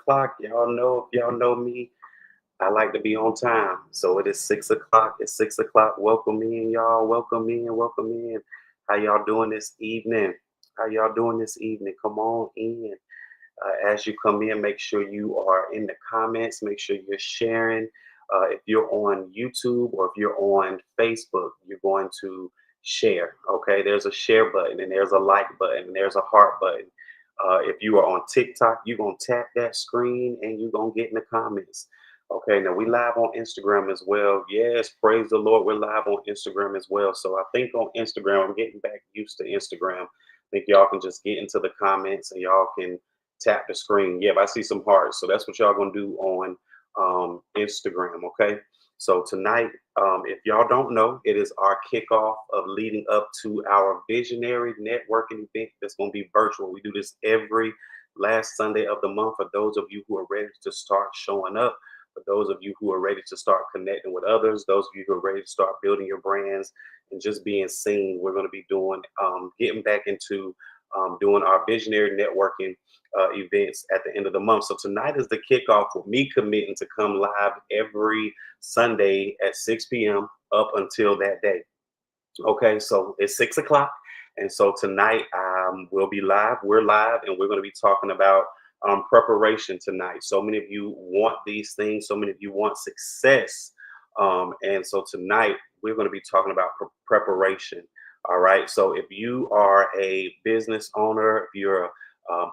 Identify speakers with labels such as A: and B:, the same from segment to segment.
A: o'clock. Y'all know, if y'all know me, I like to be on time. So it is 6 o'clock. It's 6 o'clock. Welcome in, y'all. Welcome in. Welcome in. How y'all doing this evening? How y'all doing this evening? Come on in. As you come in, make sure you are in the comments. Make sure you're sharing. If you're on YouTube or if you're on Facebook, you're going to share. Okay, there's a share button and there's a like button and there's a heart button. If you are on TikTok, you're going to tap that screen and you're going to get in the comments. Okay, now we live on Instagram as well. Yes, praise the Lord. We're live on Instagram as well. So I think on Instagram, I'm getting back used to Instagram. I think y'all can just get into the comments and y'all can tap the screen. Yeah, I see some hearts. So that's what y'all gonna do on Instagram. Okay. So tonight, if y'all don't know, it is our kickoff of leading up to our visionary networking event that's gonna be virtual. We do this every last Sunday of the month. For those of you who are ready to start showing up, for those of you who are ready to start connecting with others, those of you who are ready to start building your brands and just being seen, we're going to be doing, getting back into doing our visionary networking events at the end of the month. So tonight is the kickoff with me committing to come live every Sunday at 6 p.m. up until that day. Okay, so it's 6 o'clock. And so tonight we'll be live. We're live and we're going to be talking about preparation tonight. So many of you want these things. So many of you want success. And so tonight we're going to be talking about preparation. All right. So if you are a business owner, if you're a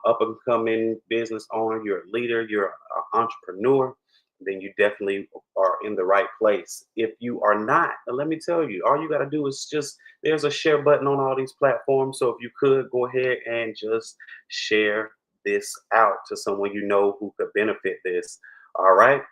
A: up and coming business owner, you're a leader, you're an entrepreneur, then you definitely are in the right place. If you are not, let me tell you, all you got to do is just, there's a share button on all these platforms. So if you could go ahead and just share this out to someone you know who could benefit this. All right.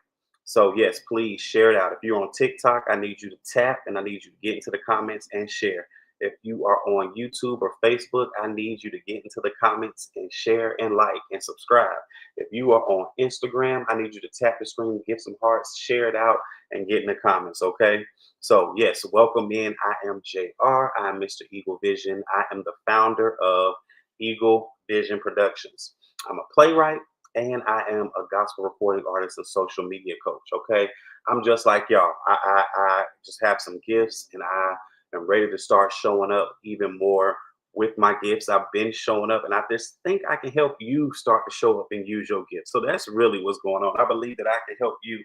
A: So yes, please share it out. If you're on TikTok, I need you to tap and I need you to get into the comments and share. If you are on YouTube or Facebook, I need you to get into the comments and share and like and subscribe. If you are on Instagram, I need you to tap the screen, give some hearts, share it out, and get in the comments, okay? So, yes, welcome in. I am JR. I am Mr. Eagle Vision. I am the founder of Eagle Vision Productions. I'm a playwright and I am a gospel recording artist and social media coach, okay? I'm just like y'all. I just have some gifts and I am ready to start showing up even more with my gifts. I've been showing up and I just think I can help you start to show up and use your gifts. So that's really what's going on. I believe that I can help you.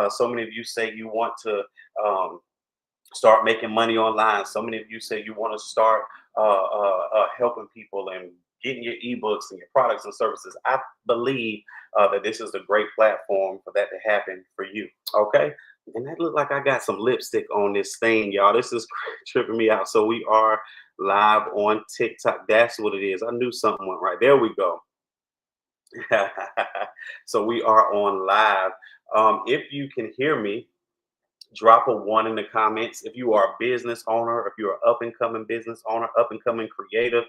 A: So many of you say you want to start making money online. So many of you say you want to start helping people and getting your ebooks and your products and services. I believe that this is a great platform for that to happen for you. Okay. And that look like I got some lipstick on this thing, y'all. This is tripping me out. So we are live on TikTok. That's what it is. I knew something went right. There we go. So we are on live. If you can hear me, drop a one in the comments. If you are a business owner, if you're an up and coming business owner, up and coming creative,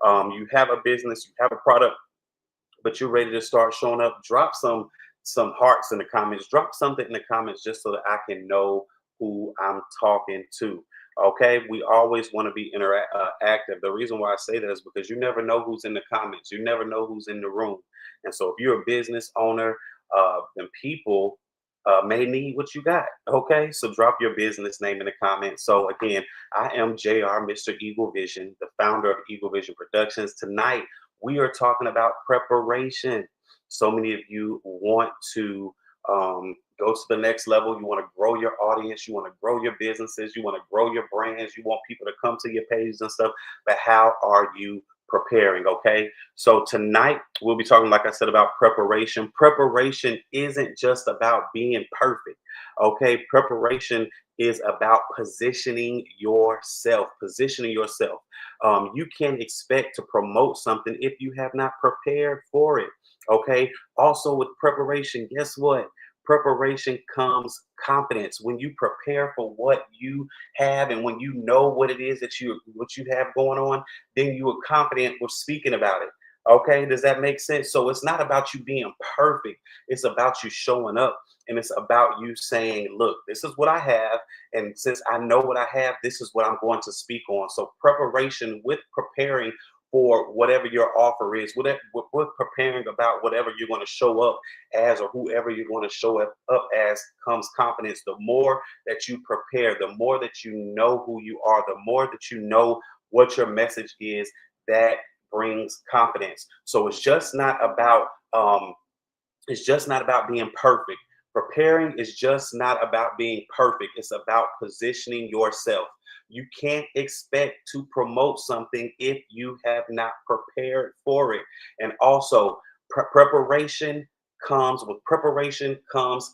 A: you have a business, you have a product, but you're ready to start showing up, drop some hearts in the comments, drop something in the comments just so that I can know who I'm talking to. Okay, we always want to be active. The reason why I say that is because you never know who's in the comments, you never know who's in the room. And so if you're a business owner, then people may need what you got. Okay, so drop your business name in the comments. So again, I am JR, Mr. Eagle Vision, the founder of Eagle Vision Productions. Tonight we are talking about preparation. So many of you want to go to the next level. You want to grow your audience. You want to grow your businesses. You want to grow your brands. You want people to come to your pages and stuff. But how are you preparing? Okay. So tonight we'll be talking, like I said, about preparation. Preparation isn't just about being perfect. Okay. Preparation is about positioning yourself. Positioning yourself. You can expect to promote something if you have not prepared for it. Okay. Also, with preparation, guess what? Preparation comes confidence. When you prepare for what you have and when you know what it is that you have going on, then you are confident with speaking about it. Okay, does that make sense? So it's not about you being perfect. It's about you showing up and it's about you saying, look, this is what I have. And since I know what I have, this is what I'm going to speak on. So preparation with preparing for whatever your offer is. We're preparing about whatever you're going to show up as, or whoever you're going to show up as, comes confidence. The more that you prepare, the more that you know who you are, the more that you know what your message is, that brings confidence. So it's just not about being perfect. Preparing is just not about being perfect. It's about positioning yourself. You can't expect to promote something if you have not prepared for it. And also, preparation comes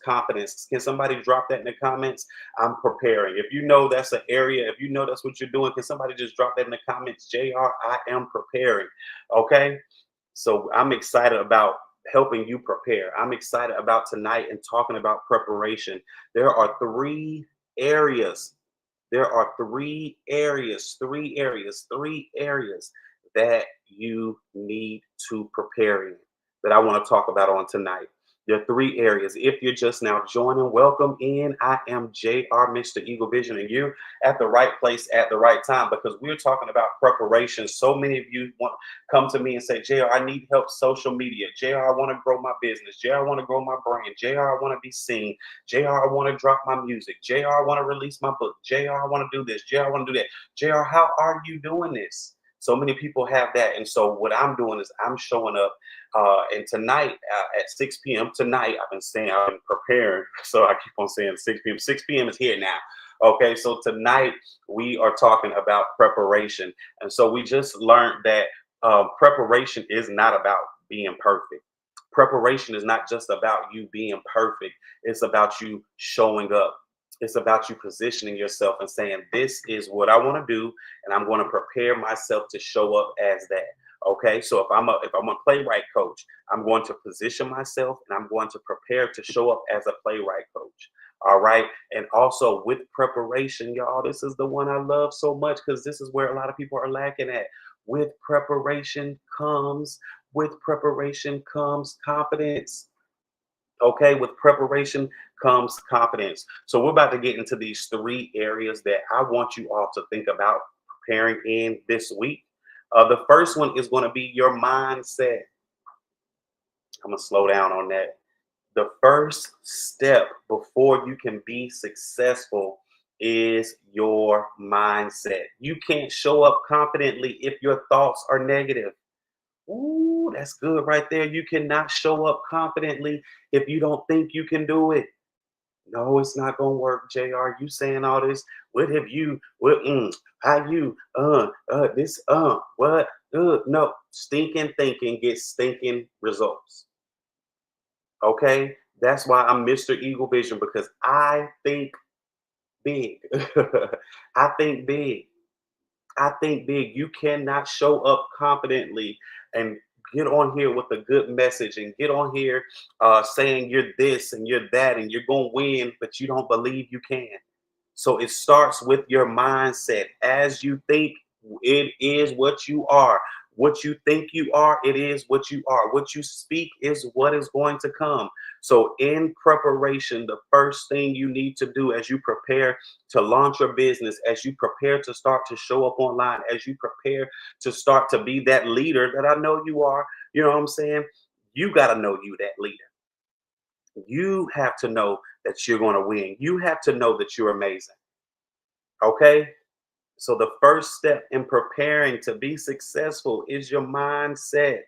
A: confidence. Can somebody drop that in the comments? I'm preparing. If you know that's an area, if you know that's what you're doing, can somebody just drop that in the comments? JR, I am preparing. Okay. So I'm excited about helping you prepare. I'm excited about tonight and talking about preparation. There are areas. There are three areas that you need to prepare in, that I want to talk about on tonight. There are three areas. If you're just now joining, welcome in. I am JR, Mr. Eagle Vision, and you at the right place at the right time, because we're talking about preparation. So many of you want come to me and say, JR, I need help social media. JR, I want to grow my business. JR, I want to grow my brand. JR, I want to be seen. JR, I want to drop my music. JR, I want to release my book. JR, I want to do this. JR, I want to do that. JR, how are you doing this? So many people have that. And so what I'm doing is I'm showing up. And tonight at 6 p.m. tonight, I've been preparing. So I keep on saying 6 p.m. 6 p.m. is here now. Okay, so tonight we are talking about preparation. And so we just learned that preparation is not about being perfect. Preparation is not just about you being perfect. It's about you showing up. It's about you positioning yourself and saying, this is what I want to do, and I'm going to prepare myself to show up as that. Okay, so if I'm a playwright coach, I'm going to position myself and I'm going to prepare to show up as a playwright coach. All right, and also with preparation, y'all, this is the one I love so much, because this is where a lot of people are lacking at. With preparation comes confidence. Okay, with preparation comes confidence. So we're about to get into these three areas that I want you all to think about preparing in this week. The first one is going to be your mindset. I'm going to slow down on that. The first step before you can be successful is your mindset. You can't show up confidently if your thoughts are negative. Ooh, that's good right there. You cannot show up confidently if you don't think you can do it. No, it's not gonna work, JR. You saying all this? What have you? How you? This? What? No, stinking thinking gets stinking results. Okay, that's why I'm Mr. Eagle Vision, because I think big. I think big. I think big. You cannot show up confidently and get on here with a good message and get on here saying you're this and you're that and you're going to win, but you don't believe you can. So it starts with your mindset. As you think, it is what you are. What you think you are, it is what you are. What you speak is what is going to come. So in preparation, the first thing you need to do as you prepare to launch your business, as you prepare to start to show up online, as you prepare to start to be that leader that I know you are, you know what I'm saying? You got to know you that leader. You have to know that you're going to win. You have to know that you're amazing. Okay? So the first step in preparing to be successful is your mindset.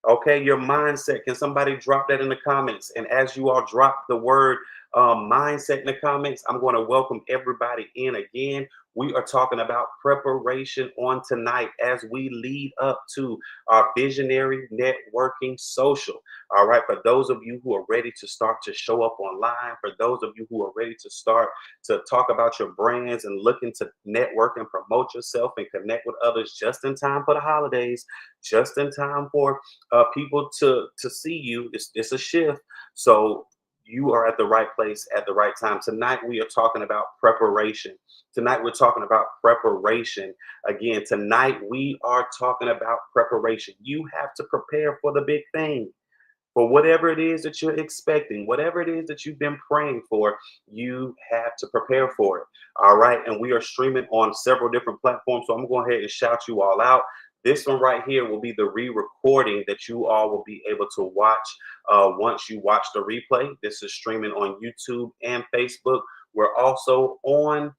A: Okay, your mindset. Can somebody drop that in the comments? And as you all drop the word mindset in the comments, I'm going to welcome everybody in again. We are talking about preparation on tonight as we lead up to our Visionary Networking Social. All right, for those of you who are ready to start to show up online, for those of you who are ready to start to talk about your brands and looking to network and promote yourself and connect with others just in time for the holidays, just in time for people to see you. It's a shift. So you are at the right place at the right time. Tonight we are talking about preparation. Tonight we're talking about preparation. Again, tonight we are talking about preparation. You have to prepare for the big thing. For whatever it is that you're expecting, whatever it is that you've been praying for, you have to prepare for it. All right. And we are streaming on several different platforms. So I'm going to go ahead and shout you all out. This one right here will be the re-recording that you all will be able to watch once you watch the replay. This is streaming on YouTube and Facebook. We're also on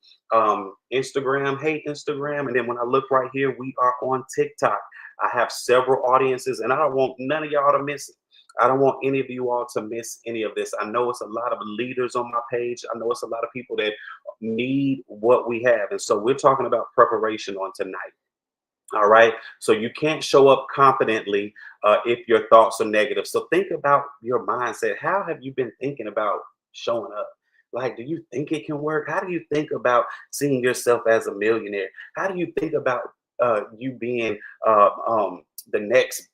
A: Instagram. Hey, Instagram. And then when I look right here, we are on TikTok. I have several audiences, and I don't want none of y'all to miss it. I don't want any of you all to miss any of this. I know it's a lot of leaders on my page. I know it's a lot of people that need what we have. And so we're talking about preparation on tonight. All right. So you can't show up confidently if your thoughts are negative. So think about your mindset. How have you been thinking about showing up? Like, do you think it can work? How do you think about seeing yourself as a millionaire? How do you think about you being the next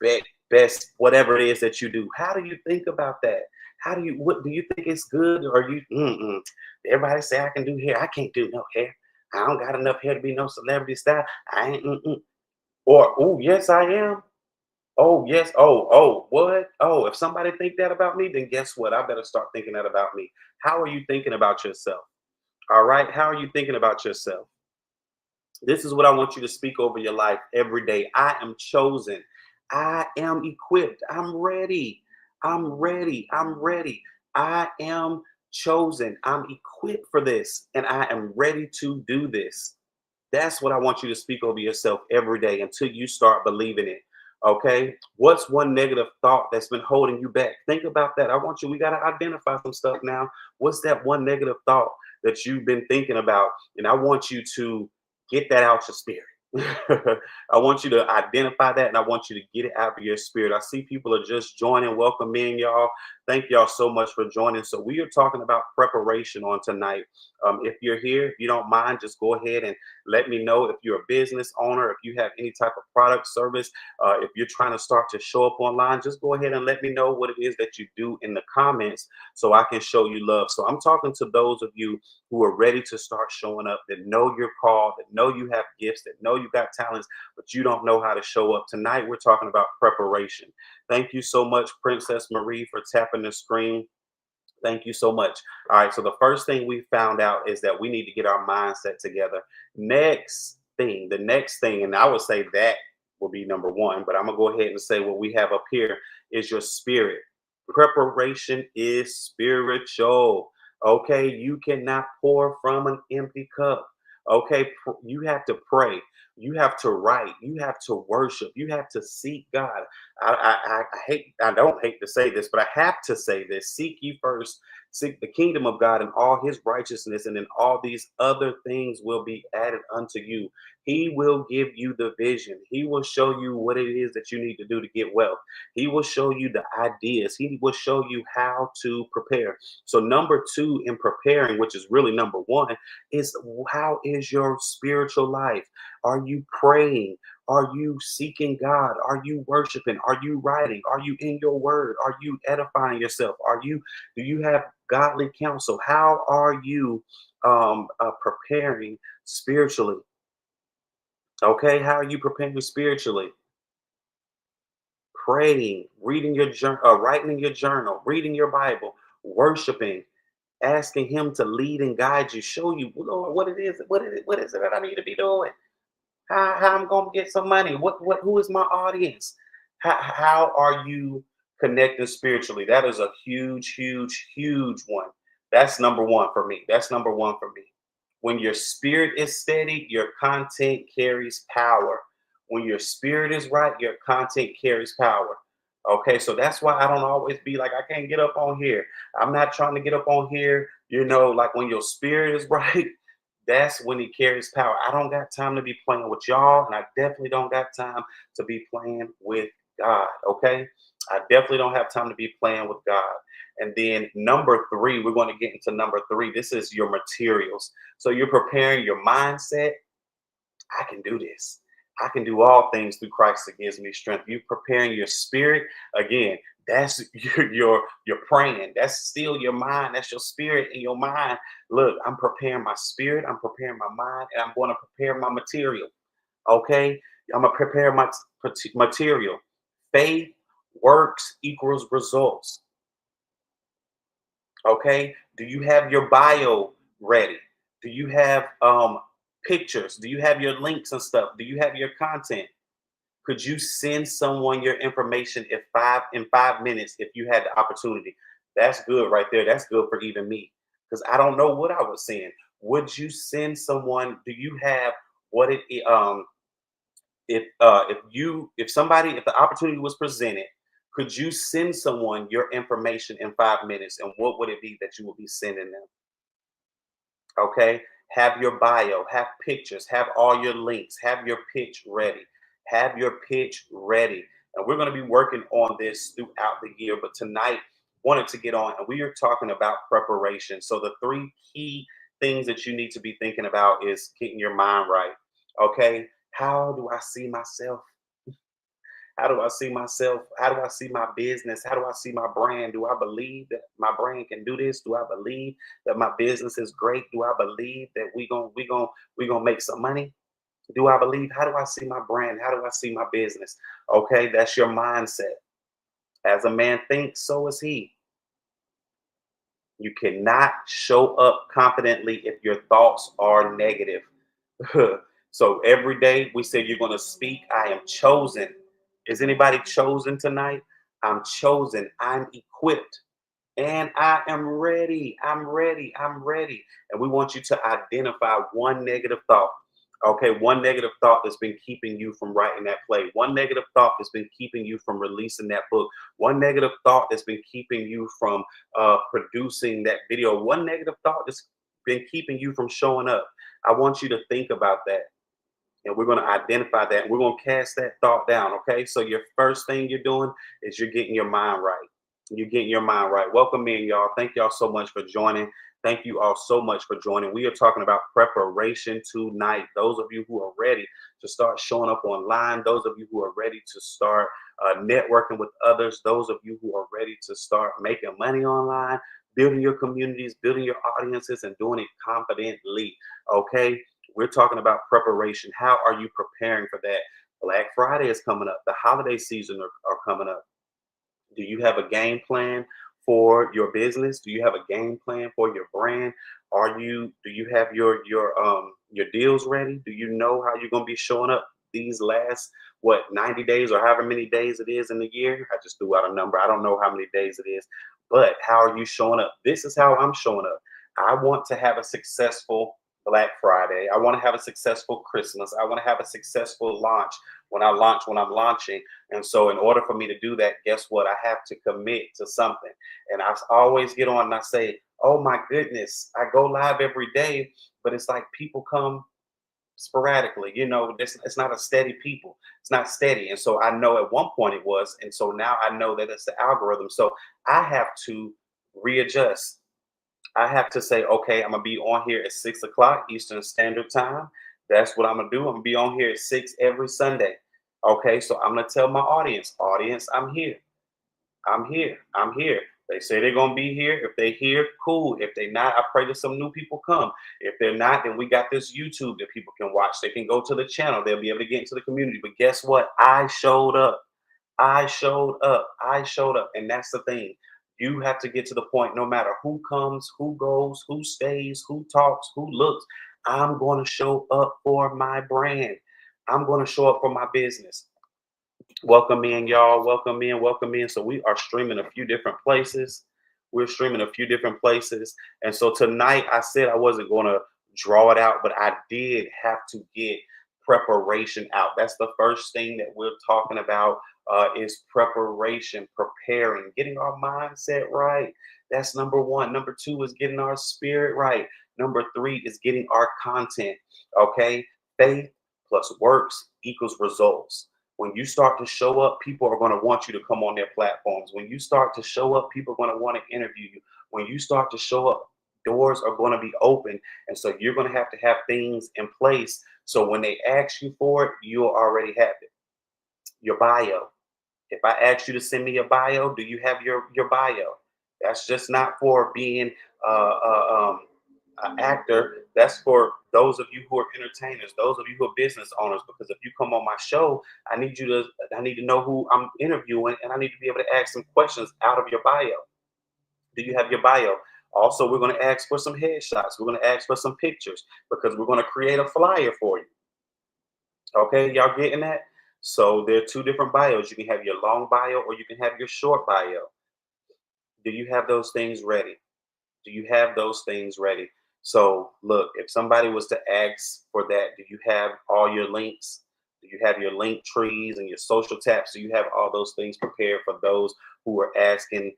A: best, whatever it is that you do? How do you think about that? How do you, what do you think it's good? Or you, everybody say I can do hair. I can't do no hair. I don't got enough hair to be no celebrity style. I ain't, or, oh, yes, I am. Oh, yes. What? Oh, if somebody think that about me, then guess what? I better start thinking that about me. How are you thinking about yourself? All right. How are you thinking about yourself? This is what I want you to speak over your life every day. I am chosen. I am equipped. I'm ready. I'm ready. I'm ready. I am chosen. I'm equipped for this, and I am ready to do this. That's what I want you to speak over yourself every day until you start believing it. Okay. What's one negative thought that's been holding you back? Think about that. We got to identify some stuff now. What's that one negative thought that you've been thinking about? And I want you to get that out your spirit. I want you to identify that, and I want you to get it out of your spirit. I see people are just joining. Welcome in, y'all. Thank y'all so much for joining. So we are talking about preparation on tonight. If you're here, if you don't mind, just go ahead and let me know. If you're a business owner, if you have any type of product, service, if you're trying to start to show up online, just go ahead and let me know what it is that you do in the comments so I can show you love. So I'm talking to those of you who are ready to start showing up, that know you're called, that know you have gifts, that know you got talents, but you don't know how to show up. Tonight, we're talking about preparation. Thank you so much, Princess Marie, for tapping the screen. Thank you so much. All right. So the first thing we found out is that we need to get our mindset together. The next thing, and I would say that will be number one, but I'm going to go ahead and say what we have up here is your spirit. Preparation is spiritual. Okay. You cannot pour from an empty cup. Okay. You have to pray. You have to write. You have to worship. You have to seek God. I don't hate to say this, but I have to say this. Seek ye first, seek the kingdom of God and all his righteousness, and then all these other things will be added unto you. He will give you the vision. He will show you what it is that you need to do to get wealth. He will show you the ideas. He will show you how to prepare. So number two in preparing, which is really number one, is how is your spiritual life? Are you praying? Are you seeking God? Are you worshiping? Are you writing? Are you in your word? Are you edifying yourself? Do you have godly counsel? How are you preparing spiritually? Okay, how are you preparing spiritually? Praying, reading your journal, writing in your journal, reading your Bible, worshiping, asking Him to lead and guide you, show you, Lord, what is it that I need to be doing? How I'm gonna get some money? Who is my audience? How are you connecting spiritually? That is a huge, huge, huge one. That's number one for me. That's number one for me. When your spirit is steady, your content carries power. When your spirit is right, your content carries power. Okay, so that's why I don't always be like, I can't get up on here. I'm not trying to get up on here. Like when your spirit is right, that's when it carries power. I don't got time to be playing with y'all, and I definitely don't got time to be playing with God. Okay, I definitely don't have time to be playing with God. And then number three, we're going to get into number three. This is your materials. So you're preparing your mindset. I can do this. I can do all things through Christ that gives me strength. You preparing your spirit. Again, that's your praying. That's still your mind. That's your spirit and your mind. Look, I'm preparing my spirit. I'm preparing my mind, and I'm going to prepare my material. Okay, I'm gonna prepare my material. Faith works equals results. Okay, do you have your bio ready? Do you have pictures? Do you have your links and stuff? Do you have your content? Could you send someone your information in 5 minutes if you had the opportunity? That's good right there. That's good for even me because I don't know what I would send. Would you send someone? Do you have what if the opportunity was presented, could you send someone your information in 5 minutes, and what would it be that you would be sending them? Okay, have your bio, have pictures, have all your links, have your pitch ready, have your pitch ready. And we're going to be working on this throughout the year, but tonight wanted to get on and we are talking about preparation. So the three key things that you need to be thinking about is getting your mind right. Okay, how do I see myself? How do I see myself? How do I see my business? How do I see my brand? Do I believe that my brand can do this? Do I believe that my business is great? Do I believe that we gonna make some money? Do I believe? How do I see my brand? How do I see my business? Okay, that's your mindset. As a man thinks, so is he. You cannot show up confidently if your thoughts are negative. So every day we say you're going to speak, I am chosen. Is anybody chosen tonight? I'm chosen. I'm equipped. And I am ready. I'm ready. I'm ready. And we want you to identify one negative thought. Okay, one negative thought that's been keeping you from writing that play. One negative thought that's been keeping you from releasing that book. One negative thought that's been keeping you from producing that video. One negative thought that's been keeping you from showing up. I want you to think about that. And we're going to identify that. We're going to cast that thought down. Okay. So your first thing you're doing is you're getting your mind right. You're getting your mind right. Welcome in, y'all. Thank y'all so much for joining. Thank you all so much for joining. We are talking about preparation tonight. Those of you who are ready to start showing up online, those of you who are ready to start networking with others, those of you who are ready to start making money online, building your communities, building your audiences, and doing it confidently. Okay. We're talking about preparation. How are you preparing for that? Black Friday is coming up. The holiday season are coming up. Do you have a game plan for your business? Do you have a game plan for your brand? Do you have your deals ready? Do you know how you're gonna be showing up these last 90 days or however many days it is in the year? I just threw out a number. I don't know how many days it is, but how are you showing up? This is how I'm showing up. I want to have a successful Black Friday. I want to have a successful Christmas. I want to have a successful launch when I'm launching. And so, in order for me to do that, guess what? I have to commit to something. And I always get on and I say, oh my goodness, I go live every day, but it's like people come sporadically. It's not a steady people. It's not steady. And so I know at one point it was. And so now I know that it's the algorithm. So I have to readjust. I have to say, okay, I'm gonna be on here at 6 o'clock Eastern Standard Time. That's what I'm gonna do. I'm gonna be on here at 6 every Sunday. Okay, so I'm gonna tell my audience, I'm here. I'm here. I'm here. They say they're gonna be here. If they here, cool. If they not, I pray that some new people come. If they're not, then we got this YouTube that people can watch. They can go to the channel. They'll be able to get into the community. But guess what? I showed up. I showed up. I showed up. And that's the thing. You have to get to the point, no matter who comes, who goes, who stays, who talks, who looks, I'm going to show up for my brand. I'm going to show up for my business. Welcome in, y'all. Welcome in. Welcome in. So we are streaming a few different places. We're streaming a few different places. And so tonight I said I wasn't going to draw it out, but I did have to get preparation out. That's the first thing that we're talking about is preparation, preparing, getting our mindset right. That's number one. Number two is getting our spirit right. Number three is getting our content. Okay. Faith plus works equals results. When you start to show up, people are going to want you to come on their platforms. When you start to show up, people are going to want to interview you. When you start to show up, doors are going to be open. And so you're going to have things in place. So when they ask you for it, you'll already have it. Your bio. If I ask you to send me your bio, do you have your bio? That's just not for being an actor. That's for those of you who are entertainers, those of you who are business owners. Because if you come on my show, I need to know who I'm interviewing, and I need to be able to ask some questions out of your bio. Do you have your bio? Also, we're going to ask for some headshots. We're going to ask for some pictures because we're going to create a flyer for you. Okay, y'all getting that? So there are two different bios. You can have your long bio or you can have your short bio. Do you have those things ready? Do you have those things ready? So look, if somebody was to ask for that, do you have all your links? Do you have your link trees and your social taps? Do you have all those things prepared for those who are asking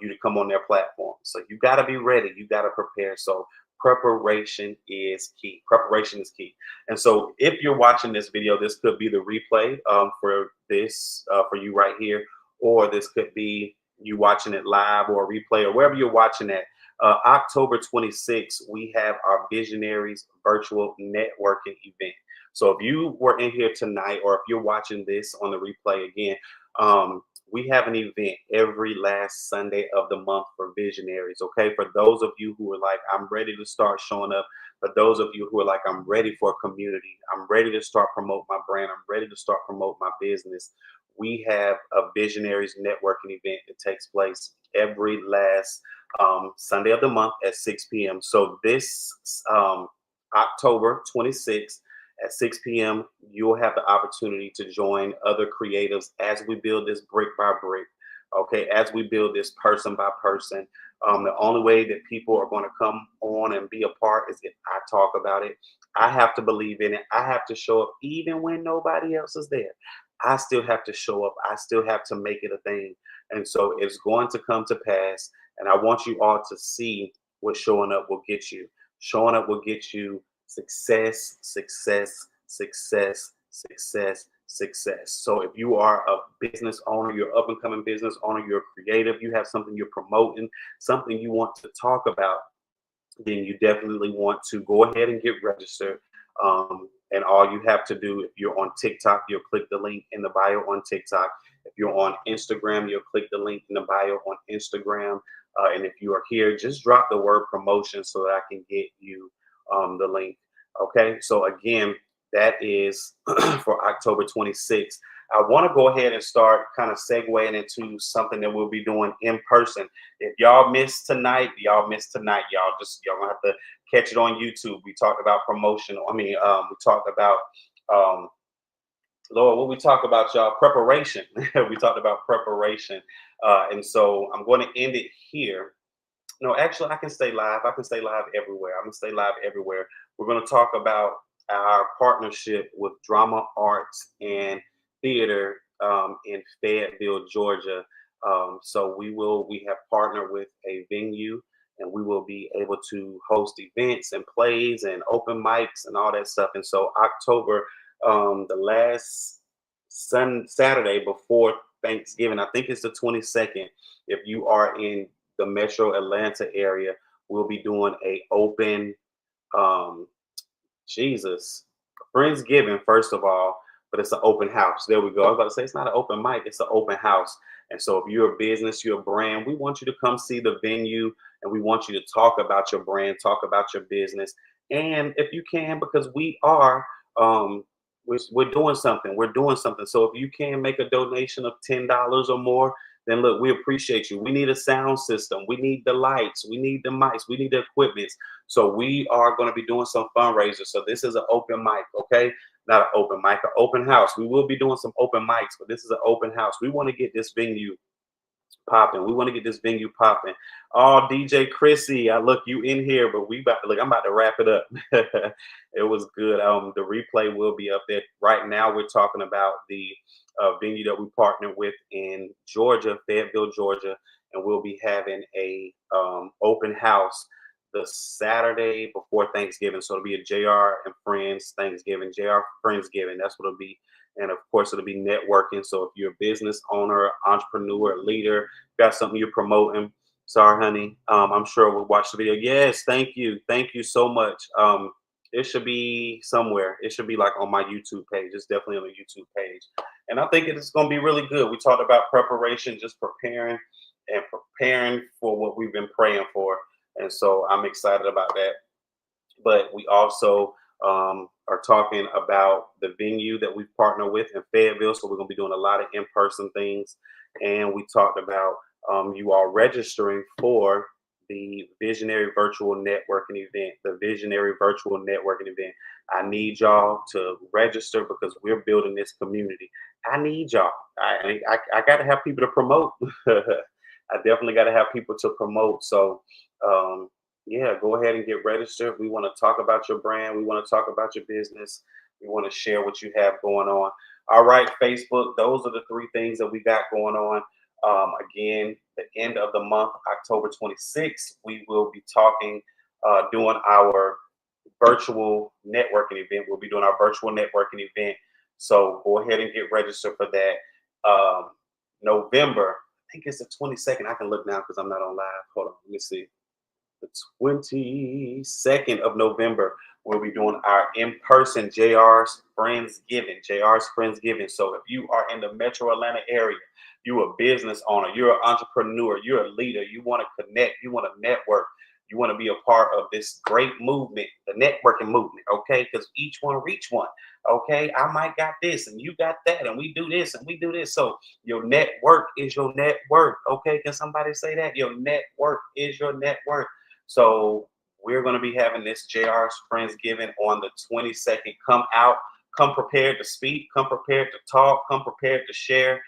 A: you to come on their platform? So you got to be ready. You got to prepare. So preparation is key. Preparation is key. And so if you're watching this video, this could be the replay for this for you right here, or this could be you watching it live or a replay or wherever you're watching at. October 26th, we have our Visionaries Virtual Networking event. So if you were in here tonight, or if you're watching this on the replay again, we have an event every last Sunday of the month for visionaries. Okay, for those of you who are like, I'm ready to start showing up. For those of you who are like, I'm ready for a community. I'm ready to start promote my brand. I'm ready to start promote my business. We have a visionaries networking event that takes place every last Sunday of the month at 6 p.m. So this October 26th at 6 p.m., you'll have the opportunity to join other creatives as we build this brick by brick. Okay, as we build this person by person. The only way that people are going to come on and be a part is if I talk about it. I have to believe in it. I have to show up even when nobody else is there. I still have to show up. I still have to make it a thing. And so it's going to come to pass. And I want you all to see what showing up will get you. Showing up will get you success, success, success, success, success. So if you are a business owner, you're up and coming business owner, you're creative, you have something you're promoting, something you want to talk about, then you definitely want to go ahead and get registered. And all you have to do, if you're on TikTok, you'll click the link in the bio on TikTok. If you're on Instagram, you'll click the link in the bio on Instagram. And if you are here, just drop the word promotion so that I can get you the link. Okay. So again, that is for October 26th. I want to go ahead and start kind of segueing into something that we'll be doing in person. If y'all missed tonight, y'all missed tonight. Y'all gonna have to catch it on YouTube. We talked about promotion. We talked about Lord, what we talk about, y'all, preparation. We talked about preparation, and so I'm going to end it here. No, actually, I can stay live. I can stay live everywhere. I'm gonna stay live everywhere. We're gonna talk about our partnership with Drama Arts and Theater in Fayetteville, Georgia. So we have partnered with a venue, and we will be able to host events and plays and open mics and all that stuff. And so October, the last Saturday before Thanksgiving, I think it's the 22nd. If you are in the Metro Atlanta area, we'll be doing a open um Jesus Friendsgiving, first of all, but it's an open house. There we go. I was about to say it's not an open mic, it's an open house. And so if you're a business, you're a brand, we want you to come see the venue, and we want you to talk about your brand, talk about your business. And if you can, because we are we're doing something. We're doing something. So if you can make a donation of $10 or more, then look, we appreciate you. We need a sound system. We need the lights. We need the mics. We need the equipment. So we are going to be doing some fundraisers. So this is an open mic, okay? Not an open mic, an open house. We will be doing some open mics, but this is an open house. We want to get this venue popping. We want to get this venue popping. Oh, DJ Chrissy, I look you in here, but we about to look. I'm about to wrap it up. It was good. The replay will be up there. Right now, we're talking about the venue that we partnered with in Georgia, Fayetteville, Georgia, and we'll be having a open house the Saturday before Thanksgiving. So it'll be a JR and Friends Thanksgiving, JR Friendsgiving. That's what it'll be. And of course, it'll be networking. So if you're a business owner, entrepreneur, leader, got something you're promoting, sorry, honey, I'm sure we'll watch the video. Yes, thank you. Thank you so much. It should be somewhere. It should be like on my YouTube page. It's definitely on the YouTube page. And I think it's going to be really good. We talked about preparation, just preparing for what we've been praying for. And so I'm excited about that. But we also are talking about the venue that we've partnered with in Fayetteville. So we're going to be doing a lot of in-person things. And we talked about you all registering for the Visionary Virtual Networking event, the Visionary Virtual Networking event. I need y'all to register because we're building this community. I need y'all. I got to have people to promote. I definitely got to have people to promote. So, um, yeah, go ahead and get registered. We want to talk about your brand. We want to talk about your business. We want to share what you have going on. All right, Facebook, those are the three things that we got going on. Again, the end of the month, October 26th, we will be talking, doing our virtual networking event. We'll be doing our virtual networking event. So go ahead and get registered for that. November, I think it's the 22nd. I can look now because I'm not on live. Hold on, let me see. The 22nd of November, we'll be doing our in-person JR's Friendsgiving. JR's Friendsgiving. So if you are in the Metro Atlanta area, you're a business owner, you're an entrepreneur, you're a leader, you want to connect, you want to network, you want to be a part of this great movement, the networking movement, okay? Because each one reach one, okay? I might got this and you got that, and we do this and we do this. So your network is your net worth, okay? Can somebody say that? Your network is your net worth. So we're going to be having this JR's Friendsgiving on the 22nd. Come out, come prepared to speak, come prepared to talk, come prepared to share.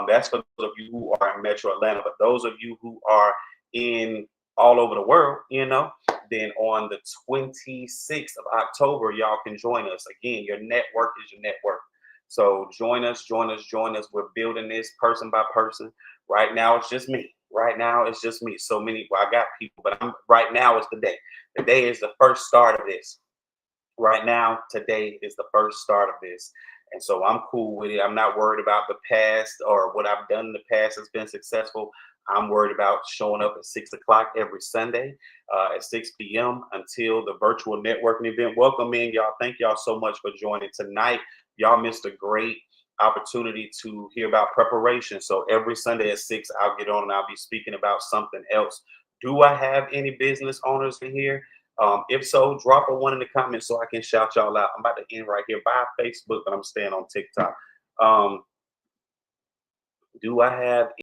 A: That's for those of you who are in Metro Atlanta, but those of you who are in all over the world, then on the 26th of October, y'all can join us. Again, your network is your network. So join us, join us, join us. We're building this person by person. Right now, it's just me. Right now, it's just me. So many, well, I got people, but right now is the day. The day is the first start of this. Right now, today is the first start of this. And so I'm cool with it. I'm not worried about the past or what I've done in the past has been successful. I'm worried about showing up at 6 o'clock every Sunday at 6 p.m. until the virtual networking event. Welcome in, y'all. Thank y'all so much for joining tonight. Y'all missed a great opportunity to hear about preparation. So every Sunday at 6, I'll get on and I'll be speaking about something else. Do I have any business owners in here? If so, drop a one in the comments so I can shout y'all out. I'm about to end right here. Bye Facebook, but I'm staying on TikTok. Do I have